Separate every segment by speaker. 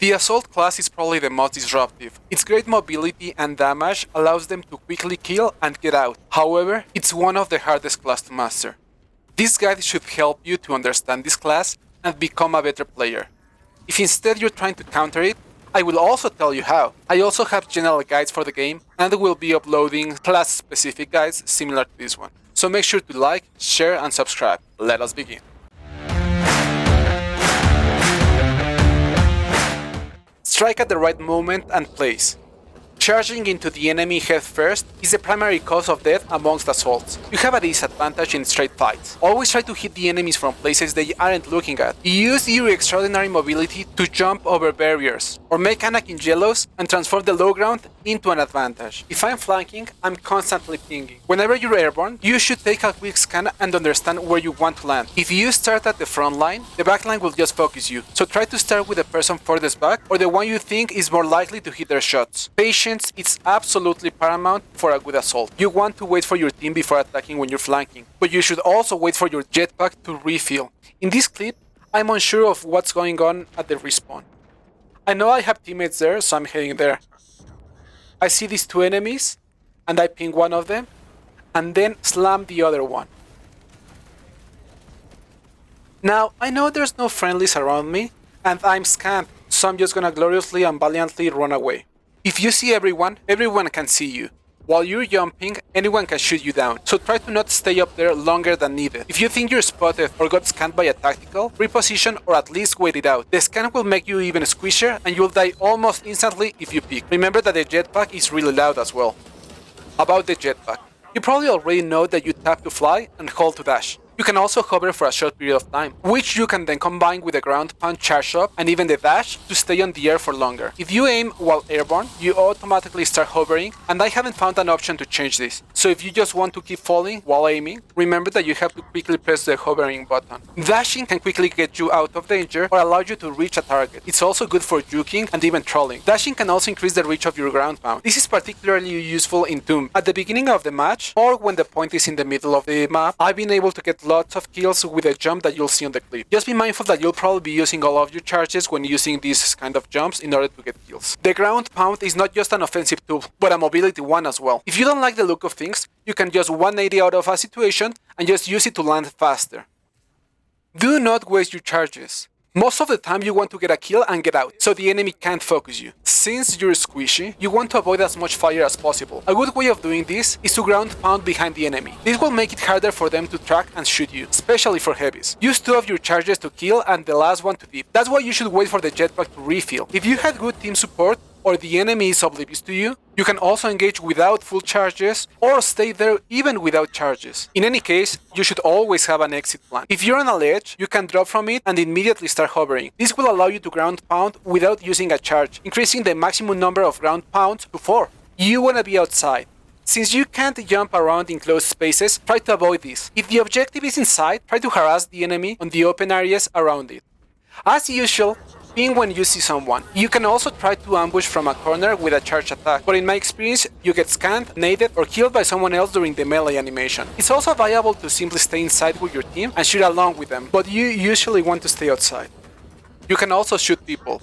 Speaker 1: The Assault class is probably the most disruptive. Its great mobility and damage allows them to quickly kill and get out. However, it's one of the hardest class to master. This guide should help you to understand this class and become a better player. If instead you're trying to counter it, I will also tell you how. I also have general guides for the game and will be uploading class-specific guides similar to this one. So make sure to like, share and subscribe. Let us begin. Strike at the right moment and place. Charging into the enemy head first is the primary cause of death amongst assaults. You have a disadvantage in straight fights. Always try to hit the enemies from places they aren't looking at. Use your extraordinary mobility to jump over barriers, or make Anakin jealous and transform the low ground into an advantage. If I'm flanking, I'm constantly pinging. Whenever you're airborne, you should take a quick scan and understand where you want to land. If you start at the front line, the back line will just focus you, so try to start with the person furthest back or the one you think is more likely to hit their shots. Patience is absolutely paramount for a good assault. You want to wait for your team before attacking when you're flanking, but you should also wait for your jetpack to refill. In this clip, I'm unsure of what's going on at the respawn. I know I have teammates there, so I'm heading there. I see these two enemies, and I ping one of them, and then slam the other one. Now, I know there's no friendlies around me, and I'm scanned, so I'm just gonna gloriously and valiantly run away. If you see everyone can see you. While you're jumping, anyone can shoot you down, so try to not stay up there longer than needed. If you think you're spotted or got scanned by a tactical, reposition or at least wait it out. The scan will make you even squishier and you'll die almost instantly if you peek. Remember that the jetpack is really loud as well. About the jetpack. You probably already know that you tap to fly and hold to dash. You can also hover for a short period of time, which you can then combine with the ground pound charge up and even the dash to stay on the air for longer. If you aim while airborne, you automatically start hovering, and I haven't found an option to change this. So if you just want to keep falling while aiming, remember that you have to quickly press the hovering button. Dashing can quickly get you out of danger or allow you to reach a target. It's also good for juking and even trolling. Dashing can also increase the reach of your ground pound. This is particularly useful in Doom. At the beginning of the match, or when the point is in the middle of the map, I've been able to get lots of kills with a jump that you'll see on the clip. Just be mindful that you'll probably be using all of your charges when using these kind of jumps in order to get kills. The ground pound is not just an offensive tool, but a mobility one as well. If you don't like the look of things, you can just 180 out of a situation and just use it to land faster. Do not waste your charges. Most of the time you want to get a kill and get out, so the enemy can't focus you. Since you're squishy, you want to avoid as much fire as possible. A good way of doing this is to ground pound behind the enemy. This will make it harder for them to track and shoot you, especially for heavies. Use 2 of your charges to kill and the last one to dip. That's why you should wait for the jetpack to refill. If you had good team support, or the enemy is oblivious to you, you can also engage without full charges or stay there even without charges. In any case, you should always have an exit plan. If you're on a ledge, you can drop from it and immediately start hovering. This will allow you to ground pound without using a charge, increasing the maximum number of ground pounds to 4. You wanna be outside. Since you can't jump around in closed spaces, try to avoid this. If the objective is inside, try to harass the enemy on the open areas around it. As usual, ping when you see someone. You can also try to ambush from a corner with a charge attack, but in my experience, you get scanned, naded, or killed by someone else during the melee animation. It's also viable to simply stay inside with your team and shoot along with them, but you usually want to stay outside. You can also shoot people.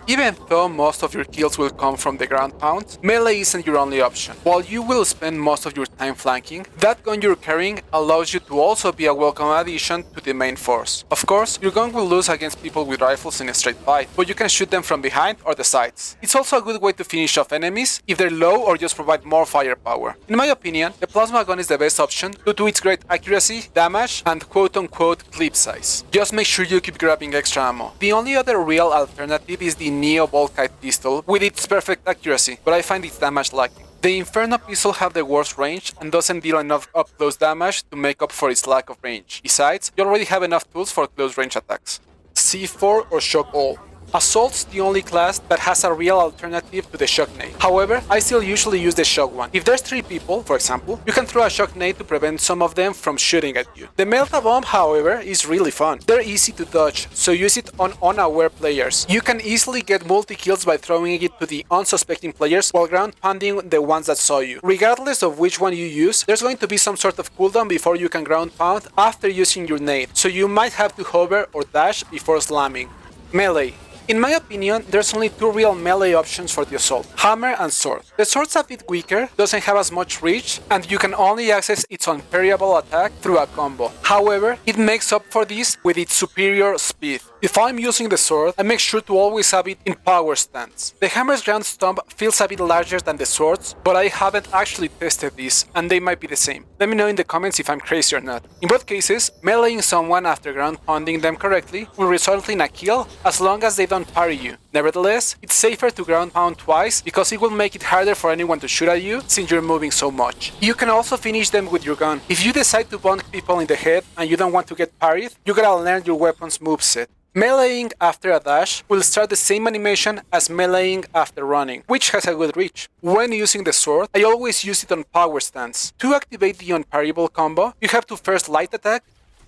Speaker 1: Even though most of your kills will come from the ground pound, melee isn't your only option. While you will spend most of your time flanking, that gun you're carrying allows you to also be a welcome addition to the main force. Of course, your gun will lose against people with rifles in a straight fight, but you can shoot them from behind or the sides. It's also a good way to finish off enemies if they're low or just provide more firepower. In my opinion, the plasma gun is the best option due to its great accuracy, damage, and quote-unquote clip size. Just make sure you keep grabbing extra ammo. The only other real alternative is the Neo Volkite pistol with its perfect accuracy, but I find its damage lacking. The Inferno pistol have the worst range and doesn't deal enough up-close damage to make up for its lack of range. Besides, you already have enough tools for close range attacks. C4 or Shock All. Assault's the only class that has a real alternative to the shock nade. However, I still usually use the shock one. If there's 3 people, for example, you can throw a shock nade to prevent some of them from shooting at you. The Melta Bomb, however, is really fun. They're easy to dodge, so use it on unaware players. You can easily get multi-kills by throwing it to the unsuspecting players while ground pounding the ones that saw you. Regardless of which one you use, there's going to be some sort of cooldown before you can ground pound after using your nade, so you might have to hover or dash before slamming. Melee. In my opinion, there's only two real melee options for the assault, hammer and sword. The sword's a bit weaker, doesn't have as much reach, and you can only access its unparryable attack through a combo. However, it makes up for this with its superior speed. If I'm using the sword, I make sure to always have it in power stance. The hammer's ground stomp feels a bit larger than the sword's, but I haven't actually tested this, and they might be the same. Let me know in the comments if I'm crazy or not. In both cases, meleeing someone after ground pounding them correctly will result in a kill as long as they don't parry you. Nevertheless, it's safer to ground pound twice because it will make it harder for anyone to shoot at you since you're moving so much. You can also finish them with your gun. If you decide to bonk people in the head and you don't want to get parried, you gotta learn your weapon's moveset. Meleeing after a dash will start the same animation as meleeing after running, which has a good reach. When using the sword, I always use it on power stance. To activate the unparryable combo, you have to first light attack,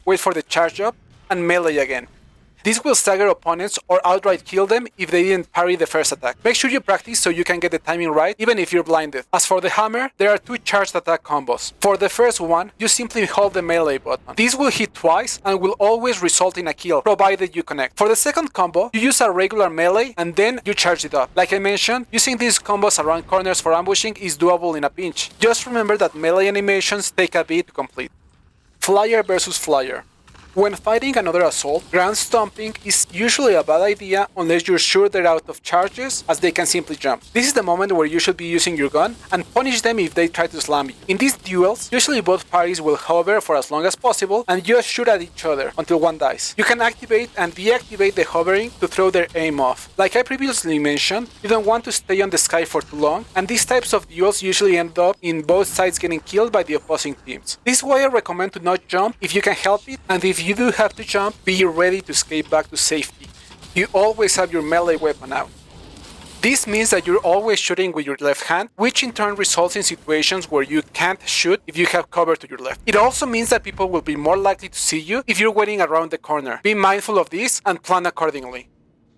Speaker 1: wait for the charge up, and melee again. This will stagger opponents or outright kill them if they didn't parry the first attack. Make sure you practice so you can get the timing right even if you're blinded. As for the hammer, there are two charged attack combos. For the first one, you simply hold the melee button. This will hit twice and will always result in a kill, provided you connect. For the second combo, you use a regular melee and then you charge it up. Like I mentioned, using these combos around corners for ambushing is doable in a pinch. Just remember that melee animations take a bit to complete. Flyer versus flyer. When fighting another assault, ground stomping is usually a bad idea unless you're sure they're out of charges, as they can simply jump. This is the moment where you should be using your gun and punish them if they try to slam you. In these duels, usually both parties will hover for as long as possible and just shoot at each other until one dies. You can activate and deactivate the hovering to throw their aim off. Like I previously mentioned, you don't want to stay on the sky for too long, and these types of duels usually end up in both sides getting killed by the opposing teams. This is why I recommend to not jump if you can help it, and if you do have to jump, be ready to escape back to safety. You always have your melee weapon out. This means that you're always shooting with your left hand, which in turn results in situations where you can't shoot if you have cover to your left. It also means that people will be more likely to see you if you're waiting around the corner. Be mindful of this and plan accordingly.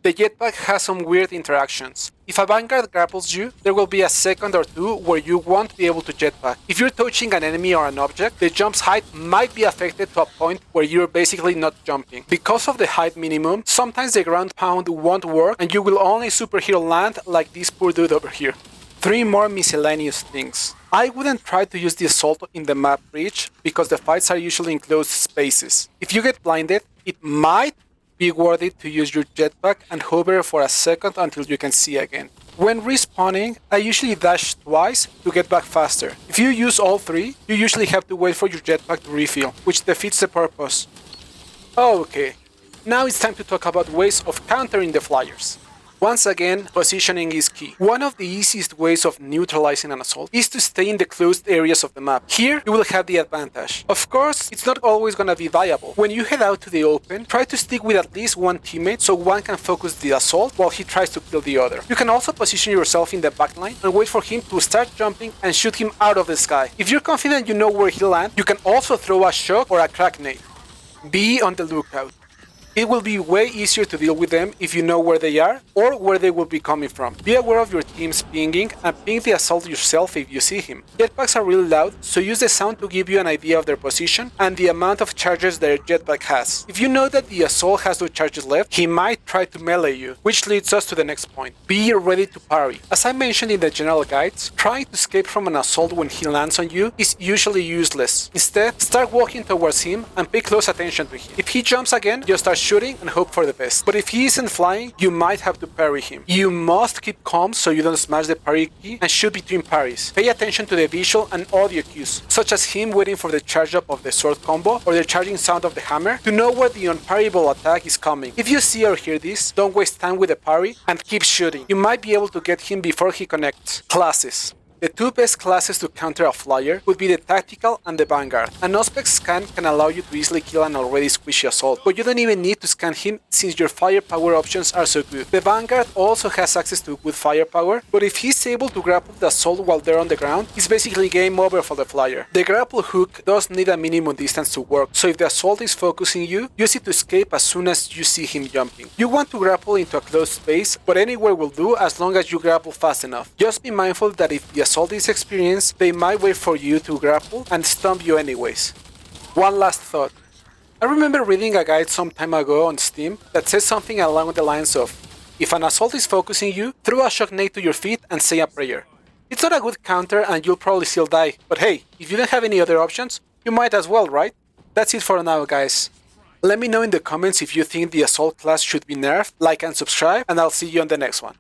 Speaker 1: The jetpack has some weird interactions. If a vanguard grapples you, there will be a second or two where you won't be able to jetpack. If you're touching an enemy or an object, the jump's height might be affected to a point where you're basically not jumping. Because of the height minimum, sometimes the ground pound won't work and you will only superhero land like this poor dude over here. 3 more miscellaneous things. I wouldn't try to use the assault in the map reach because the fights are usually in closed spaces. If you get blinded, it might be worth it to use your jetpack and hover for a second until you can see again. When respawning, I usually dash twice to get back faster. If you use all 3, you usually have to wait for your jetpack to refill, which defeats the purpose. Okay, now it's time to talk about ways of countering the flyers. Once again, positioning is key. One of the easiest ways of neutralizing an assault is to stay in the closed areas of the map. Here, you will have the advantage. Of course, it's not always gonna be viable. When you head out to the open, try to stick with at least one teammate so one can focus the assault while he tries to kill the other. You can also position yourself in the backline and wait for him to start jumping and shoot him out of the sky. If you're confident you know where he'll land, you can also throw a shock or a crack nade. Be on the lookout. It will be way easier to deal with them if you know where they are or where they will be coming from. Be aware of your team's pinging and ping the assault yourself if you see him. Jetpacks are really loud, so use the sound to give you an idea of their position and the amount of charges their jetpack has. If you know that the assault has no charges left, he might try to melee you, which leads us to the next point. Be ready to parry. As I mentioned in the general guides, trying to escape from an assault when he lands on you is usually useless. Instead, start walking towards him and pay close attention to him. If he jumps again, just start shooting and hope for the best. But if he isn't flying, you might have to parry him. You must keep calm so you don't smash the parry key and shoot between parries. Pay attention to the visual and audio cues, such as him waiting for the charge up of the sword combo or the charging sound of the hammer to know where the unparryable attack is coming. If you see or hear this, don't waste time with the parry and keep shooting. You might be able to get him before he connects. Classes. The 2 best classes to counter a flyer would be the Tactical and the Vanguard. An Auspex scan can allow you to easily kill an already squishy assault, but you don't even need to scan him since your firepower options are so good. The Vanguard also has access to good firepower, but if he's able to grapple the assault while they're on the ground, it's basically game over for the flyer. The grapple hook does need a minimum distance to work, so if the assault is focusing you, use it to escape as soon as you see him jumping. You want to grapple into a closed space, but anywhere will do as long as you grapple fast enough. Just be mindful that if the assault is experienced, they might wait for you to grapple and stomp you anyways. One last thought. I remember reading a guide some time ago on Steam that says something along the lines of, If an assault is focusing you, throw a shock nade to your feet and say a prayer. It's not a good counter and you'll probably still die, but hey, if you don't have any other options, you might as well, right? That's it for now, guys. Let me know in the comments if you think the assault class should be nerfed, like and subscribe, and I'll see you on the next one.